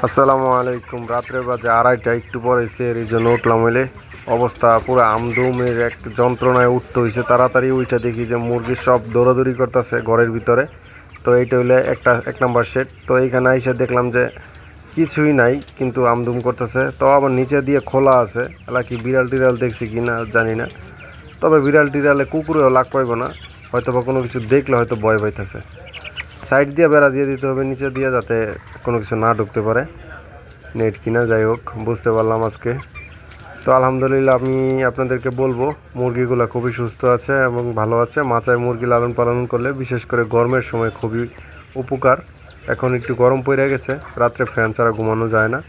আসসালামু আলাইকুম। রাত্রে বাজে 2:30, একটু পরে এর এই জন্য উঠলাম হইলে অবস্থা পুরো আমদুমের এক যন্ত্রণায় উঠতে হয়েছে। তাড়াতাড়ি উইটা দেখি যে মুরগি সব দৌড়াদৌড়ি করতেছে ঘরের ভিতরে। তো এইটা হইলে এক নাম্বার সেট। তো এইখানে এসে দেখলাম যে কিছুই নাই, কিন্তু আমদুম করতেছে। তো আবার নিচে দিয়ে খোলা আছে, এলা কি বিড়াল টিড়াল দেখছি কি না জানি না। তবে বিড়াল টিড়ালে কুকুরেও লাগ পাইব না, হয়তো বা কোনো কিছু দেখলে হয়তো ভয় পাইতেছে। সাইড দিয়ে বেড়া দিয়ে দিতে হবে নিচে দিয়ে, যাতে কোনো কিছু না ঢুকতে পারে। নেট কিনা যাই হোক, বুঝতে পারলাম আজকে। তো আলহামদুলিল্লাহ আমি আপনাদেরকে বলবো মুরগিগুলো খুবই সুস্থ আছে এবং ভালো আছে। মাচায় মুরগি লালন পালন করলে বিশেষ করে গরমের সময় খুবই উপকার। এখন একটু গরম পড়ে গেছে, রাত্রে ফ্যান ছাড়া ঘুমানো যায় না।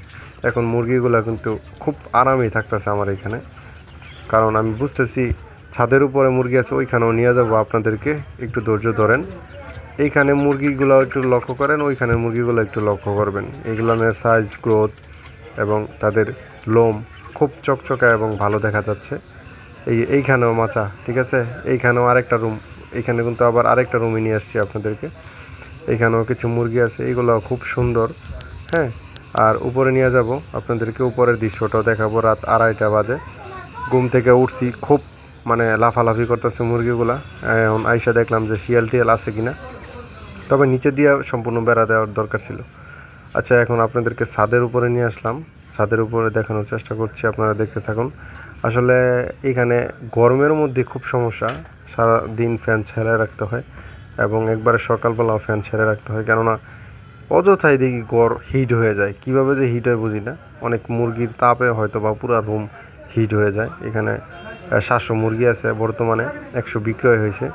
এখন মুরগিগুলো কিন্তু খুব আরামেই থাকতেছে আমার এখানে, কারণ আমি বুঝতেছি ছাদের উপরে মুরগি আছে, ওইখানেও নিয়ে যাবো আপনাদেরকে। একটু ধৈর্য ধরেন। এইখানে মুরগিগুলো একটু লক্ষ্য করেন, ওইখানের মুরগিগুলো একটু লক্ষ্য করবেন। এইগুলোর সাইজ, গ্রোথ এবং তাদের লোম খুব চকচকে এবং ভালো দেখা যাচ্ছে। এইখানেও মাচা, ঠিক আছে। এইখানেও আরেকটা রুম, এইখানে কিন্তু আবার আরেকটা রুমে নিয়ে আসছি আপনাদেরকে। এইখানেও কিছু মুরগি আছে, এইগুলো খুব সুন্দর। হ্যাঁ, আর উপরে নিয়ে যাব আপনাদেরকে, উপরের দৃশ্যটাও দেখাবো। রাত 2:30 বাজে, ঘুম থেকে উঠছি, খুব মানে লাফালাফি করতেছে মুরগিগুলা। এখন আইসা দেখলাম যে শিয়াল টিয়াল আছে কিনা, তবে নিচে দিয়ে সম্পূর্ণ বেড়া দেওয়ার দরকার ছিল। আচ্ছা, এখন আপনাদেরকে ছাদের উপরে নিয়ে আসলাম, ছাদের উপরে দেখানোর চেষ্টা করছি, আপনারা দেখতে থাকুন। আসলে এখানে গরমের মধ্যে খুব সমস্যা, সারা দিন ফ্যান ছেড়ে রাখতে হয় এবং একবারে সকালবেলাও ফ্যান ছেড়ে রাখতে হয়, কেননা অযথাই দেখি হিট হয়ে যায়। কিভাবে যে হিট হয় বুঝি না, অনেক মুরগির তাপে হয়তো বা পুরো রুম হিট হয়ে যায়। এখানে 700 মুরগি আছে বর্তমানে, 100 বিক্রয় হয়েছে।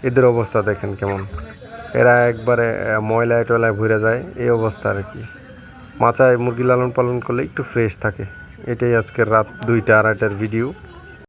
এদের অবস্থা দেখেন কেমন, এরা একবারে ময়লায় টয়লায় ভরে যায়, এই অবস্থা আর কি। মাচায় মুরগি লালন পালন করলে একটু ফ্রেশ থাকে। এটাই আজকের রাত 2টা 2:30টার ভিডিও।